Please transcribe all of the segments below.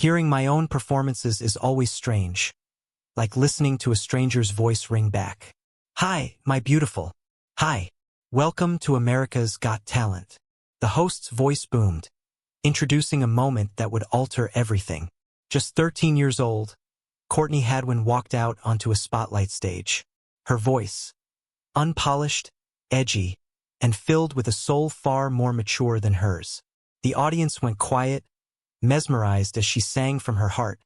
Hearing my own performances is always strange, like listening to a stranger's voice ring back. Hi, my beautiful. Hi. Welcome to America's Got Talent. The host's voice boomed, introducing a moment that would alter everything. Just 13 years old, Courtney Hadwin walked out onto a spotlight stage. Her voice, unpolished, edgy, and filled with a soul far more mature than hers. The audience went quiet, mesmerized as she sang from her heart,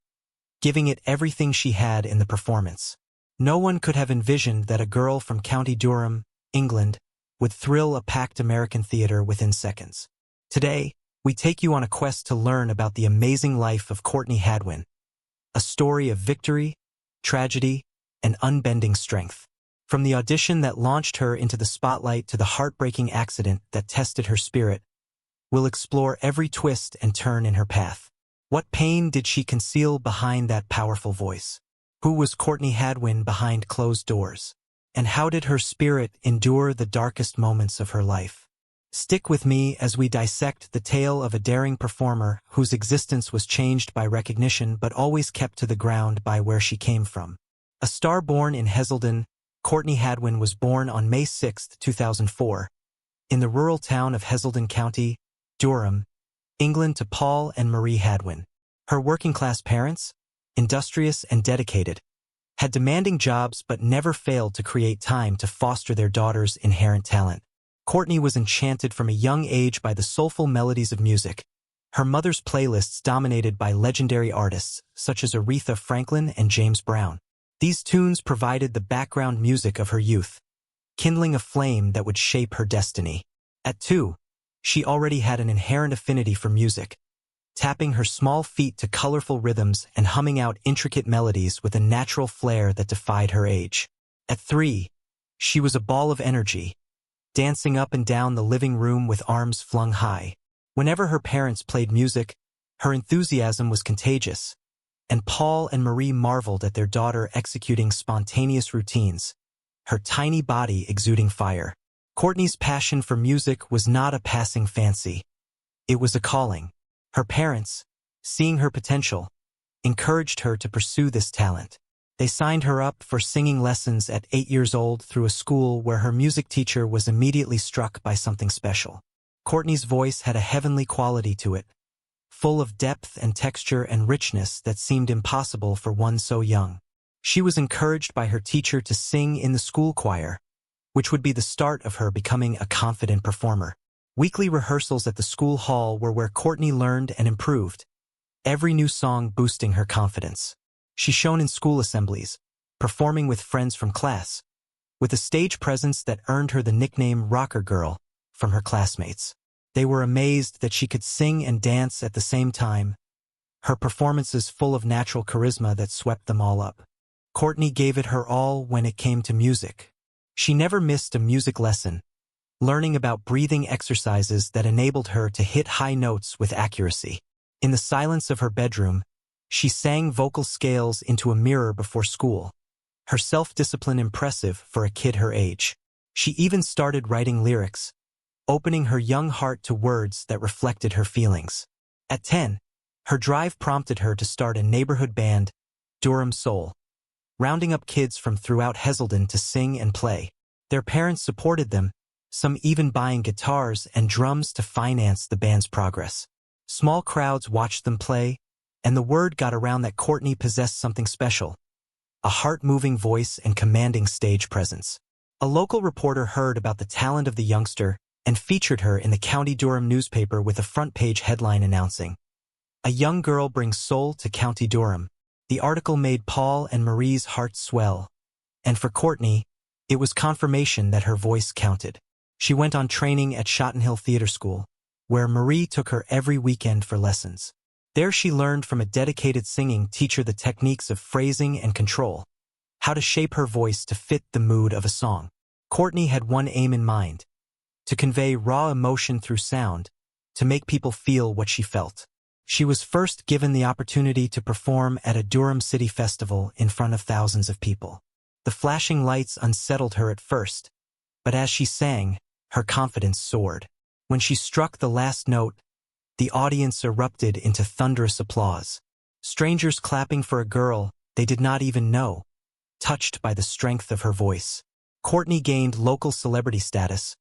giving it everything she had in the performance. No one could have envisioned that a girl from County Durham, England, would thrill a packed American theater within seconds. Today, we take you on a quest to learn about the amazing life of Courtney Hadwin, a story of victory, tragedy, and unbending strength. From the audition that launched her into the spotlight to the heartbreaking accident that tested her spirit, we'll explore every twist and turn in her path. What pain did she conceal behind that powerful voice? Who was Courtney Hadwin behind closed doors? And how did her spirit endure the darkest moments of her life? Stick with me as we dissect the tale of a daring performer whose existence was changed by recognition but always kept to the ground by where she came from. A star born in Heselden, Courtney Hadwin was born on May 6, 2004, in the rural town of Heselden County, Durham, England, to Paul and Marie Hadwin. Her working-class parents, industrious and dedicated, had demanding jobs but never failed to create time to foster their daughter's inherent talent. Courtney was enchanted from a young age by the soulful melodies of music, her mother's playlists dominated by legendary artists such as Aretha Franklin and James Brown. These tunes provided the background music of her youth, kindling a flame that would shape her destiny. At 2, she already had an inherent affinity for music, tapping her small feet to colorful rhythms and humming out intricate melodies with a natural flair that defied her age. At 3, she was a ball of energy, dancing up and down the living room with arms flung high. Whenever her parents played music, her enthusiasm was contagious, and Paul and Marie marveled at their daughter executing spontaneous routines, her tiny body exuding fire. Courtney's passion for music was not a passing fancy. It was a calling. Her parents, seeing her potential, encouraged her to pursue this talent. They signed her up for singing lessons at 8 years old through a school where her music teacher was immediately struck by something special. Courtney's voice had a heavenly quality to it, full of depth and texture and richness that seemed impossible for one so young. She was encouraged by her teacher to sing in the school choir, which would be the start of her becoming a confident performer. Weekly rehearsals at the school hall were where Courtney learned and improved, every new song boosting her confidence. She shone in school assemblies, performing with friends from class, with a stage presence that earned her the nickname Rocker Girl from her classmates. They were amazed that she could sing and dance at the same time, her performances full of natural charisma that swept them all up. Courtney gave it her all when it came to music. She never missed a music lesson, learning about breathing exercises that enabled her to hit high notes with accuracy. In the silence of her bedroom, she sang vocal scales into a mirror before school, her self-discipline impressive for a kid her age. She even started writing lyrics, opening her young heart to words that reflected her feelings. At 10, her drive prompted her to start a neighborhood band, Durham Soul, rounding up kids from throughout Heselden to sing and play. Their parents supported them, some even buying guitars and drums to finance the band's progress. Small crowds watched them play, and the word got around that Courtney possessed something special, a heart-moving voice and commanding stage presence. A local reporter heard about the talent of the youngster and featured her in the County Durham newspaper with a front-page headline announcing, "A young girl brings soul to County Durham." The article made Paul and Marie's hearts swell, and for Courtney, it was confirmation that her voice counted. She went on training at Shottenhill Theatre School, where Marie took her every weekend for lessons. There she learned from a dedicated singing teacher the techniques of phrasing and control, how to shape her voice to fit the mood of a song. Courtney had one aim in mind: to convey raw emotion through sound, to make people feel what she felt. She was first given the opportunity to perform at a Durham City Festival in front of thousands of people. The flashing lights unsettled her at first, but as she sang, her confidence soared. When she struck the last note, the audience erupted into thunderous applause. Strangers clapping for a girl they did not even know, touched by the strength of her voice. Courtney gained local celebrity status,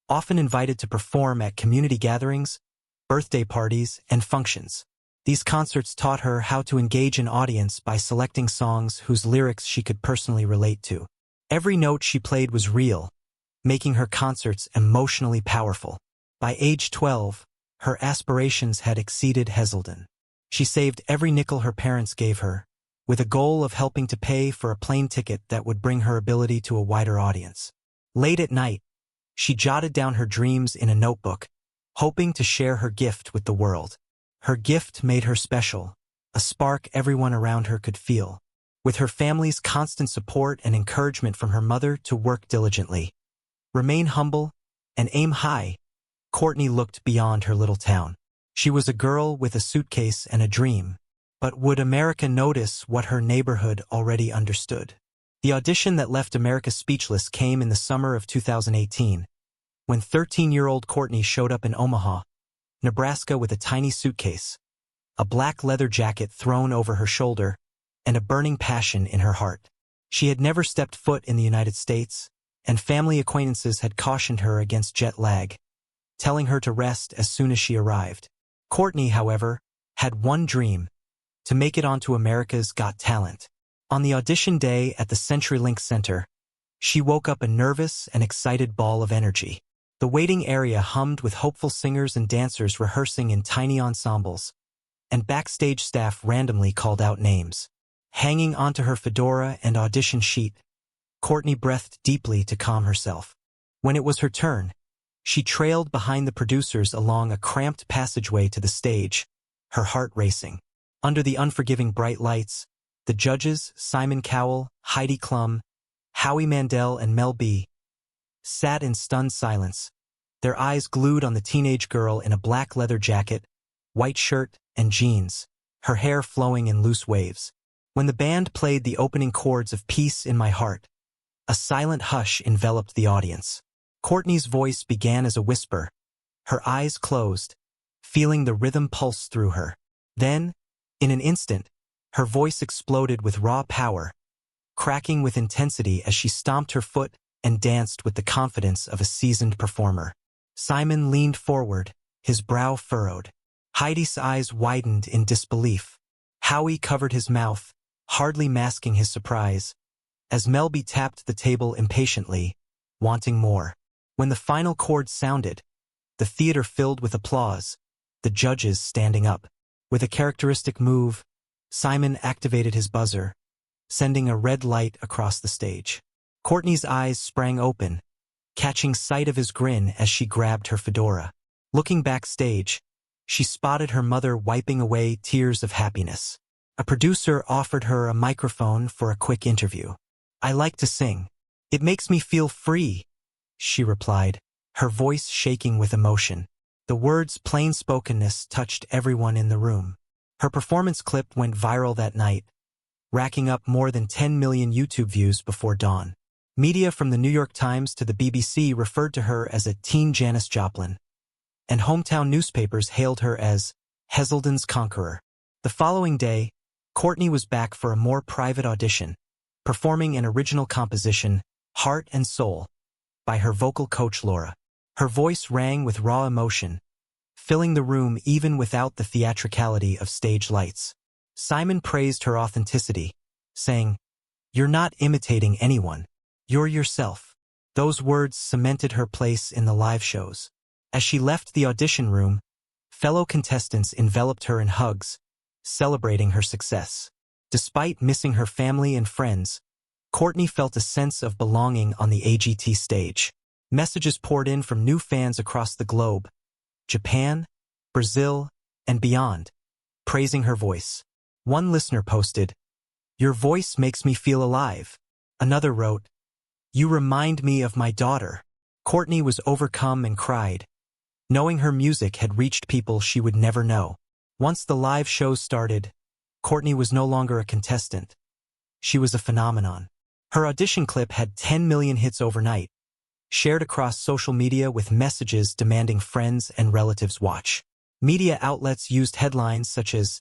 often invited to perform at community gatherings, birthday parties, and functions. These concerts taught her how to engage an audience by selecting songs whose lyrics she could personally relate to. Every note she played was real, making her concerts emotionally powerful. By age 12, her aspirations had exceeded Heselden. She saved every nickel her parents gave her, with a goal of helping to pay for a plane ticket that would bring her ability to a wider audience. Late at night, she jotted down her dreams in a notebook, hoping to share her gift with the world. Her gift made her special, a spark everyone around her could feel. With her family's constant support and encouragement from her mother to work diligently, remain humble, and aim high, Courtney looked beyond her little town. She was a girl with a suitcase and a dream. But would America notice what her neighborhood already understood? The audition that left America speechless came in the summer of 2018, when 13-year-old Courtney showed up in Omaha, Nebraska with a tiny suitcase, a black leather jacket thrown over her shoulder, and a burning passion in her heart. She had never stepped foot in the United States, and family acquaintances had cautioned her against jet lag, telling her to rest as soon as she arrived. Courtney, however, had one dream: to make it onto America's Got Talent. On the audition day at the CenturyLink Center, she woke up a nervous and excited ball of energy. The waiting area hummed with hopeful singers and dancers rehearsing in tiny ensembles, and backstage staff randomly called out names. Hanging onto her fedora and audition sheet, Courtney breathed deeply to calm herself. When it was her turn, she trailed behind the producers along a cramped passageway to the stage, her heart racing. Under the unforgiving bright lights, the judges, Simon Cowell, Heidi Klum, Howie Mandel, and Mel B, sat in stunned silence, their eyes glued on the teenage girl in a black leather jacket, white shirt, and jeans, her hair flowing in loose waves. When the band played the opening chords of Peace in My Heart, a silent hush enveloped the audience. Courtney's voice began as a whisper, her eyes closed, feeling the rhythm pulse through her. Then, in an instant, her voice exploded with raw power, cracking with intensity as she stomped her foot and danced with the confidence of a seasoned performer. Simon leaned forward, his brow furrowed. Heidi's eyes widened in disbelief. Howie covered his mouth, hardly masking his surprise, as Melby tapped the table impatiently, wanting more. When the final chord sounded, the theater filled with applause, the judges standing up. With a characteristic move, Simon activated his buzzer, sending a red light across the stage. Courtney's eyes sprang open, catching sight of his grin as she grabbed her fedora. Looking backstage, she spotted her mother wiping away tears of happiness. A producer offered her a microphone for a quick interview. "I like to sing. It makes me feel free," she replied, her voice shaking with emotion. The words plain-spokenness touched everyone in the room. Her performance clip went viral that night, racking up more than 10 million YouTube views before dawn. Media from the New York Times to the BBC referred to her as a teen Janis Joplin, and hometown newspapers hailed her as Heselden's conqueror. The following day, Courtney was back for a more private audition, performing an original composition, Heart and Soul, by her vocal coach Laura. Her voice rang with raw emotion, filling the room even without the theatricality of stage lights. Simon praised her authenticity, saying, "You're not imitating anyone. You're yourself." Those words cemented her place in the live shows. As she left the audition room, fellow contestants enveloped her in hugs, celebrating her success. Despite missing her family and friends, Courtney felt a sense of belonging on the AGT stage. Messages poured in from new fans across the globe, Japan, Brazil, and beyond, praising her voice. One listener posted, "Your voice makes me feel alive." Another wrote, "You remind me of my daughter." Courtney was overcome and cried, knowing her music had reached people she would never know. Once the live shows started, Courtney was no longer a contestant. She was a phenomenon. Her audition clip had 10 million hits overnight, shared across social media with messages demanding friends and relatives watch. Media outlets used headlines such as,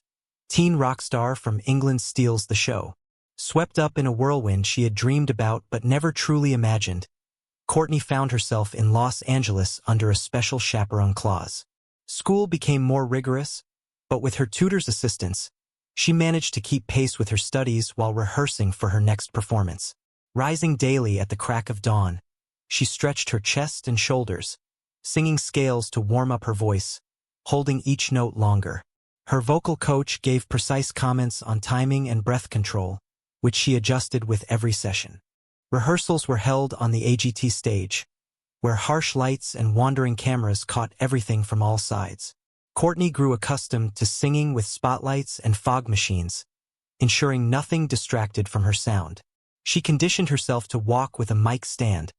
teen rock star from England steals the show. Swept up in a whirlwind she had dreamed about but never truly imagined, Courtney found herself in Los Angeles under a special chaperone clause. School became more rigorous, but with her tutor's assistance, she managed to keep pace with her studies while rehearsing for her next performance. Rising daily at the crack of dawn, she stretched her chest and shoulders, singing scales to warm up her voice, holding each note longer. Her vocal coach gave precise comments on timing and breath control, which she adjusted with every session. Rehearsals were held on the AGT stage, where harsh lights and wandering cameras caught everything from all sides. Courtney grew accustomed to singing with spotlights and fog machines, ensuring nothing distracted from her sound. She conditioned herself to walk with a mic stand,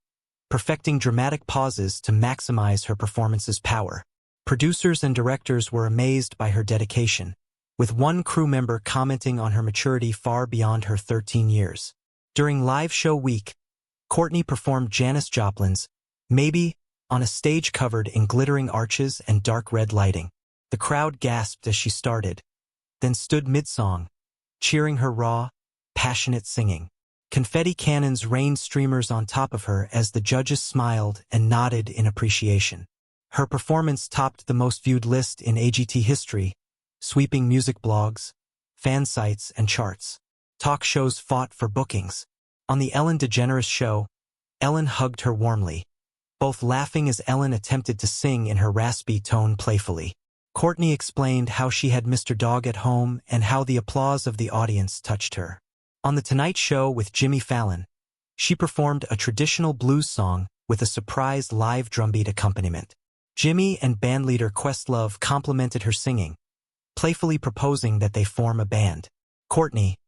perfecting dramatic pauses to maximize her performance's power. Producers and directors were amazed by her dedication, with one crew member commenting on her maturity far beyond her 13 years. During live show week, Courtney performed Janis Joplin's Maybe on a stage covered in glittering arches and dark red lighting. The crowd gasped as she started, then stood mid-song, cheering her raw, passionate singing. Confetti cannons rained streamers on top of her as the judges smiled and nodded in appreciation. Her performance topped the most viewed list in AGT history, sweeping music blogs, fan sites, and charts. Talk shows fought for bookings. On The Ellen DeGeneres Show, Ellen hugged her warmly, both laughing as Ellen attempted to sing in her raspy tone playfully. Courtney explained how she had Mr. Dog at home and how the applause of the audience touched her. On The Tonight Show with Jimmy Fallon, she performed a traditional blues song with a surprise live drumbeat accompaniment. Jimmy and bandleader Questlove complimented her singing, playfully proposing that they form a band. Courtney,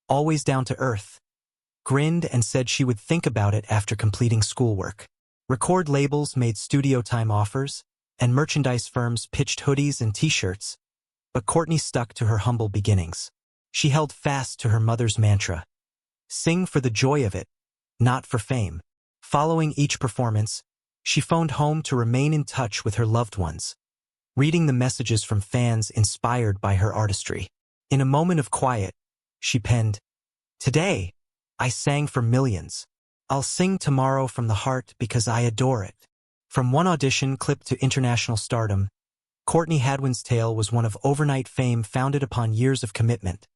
always down to earth, grinned and said she would think about it after completing schoolwork. Record labels made studio time offers, and merchandise firms pitched hoodies and t-shirts, but Courtney stuck to her humble beginnings. She held fast to her mother's mantra: sing for the joy of it, not for fame. Following each performance, she phoned home to remain in touch with her loved ones, reading the messages from fans inspired by her artistry. In a moment of quiet, she penned, "Today, I sang for millions. I'll sing tomorrow from the heart because I adore it." From one audition clip to international stardom, Courtney Hadwin's tale was one of overnight fame founded upon years of commitment,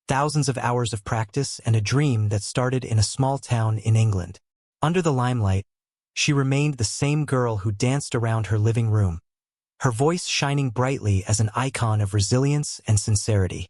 thousands of hours of practice, and a dream that started in a small town in England. Under the limelight, she remained the same girl who danced around her living room, her voice shining brightly as an icon of resilience and sincerity.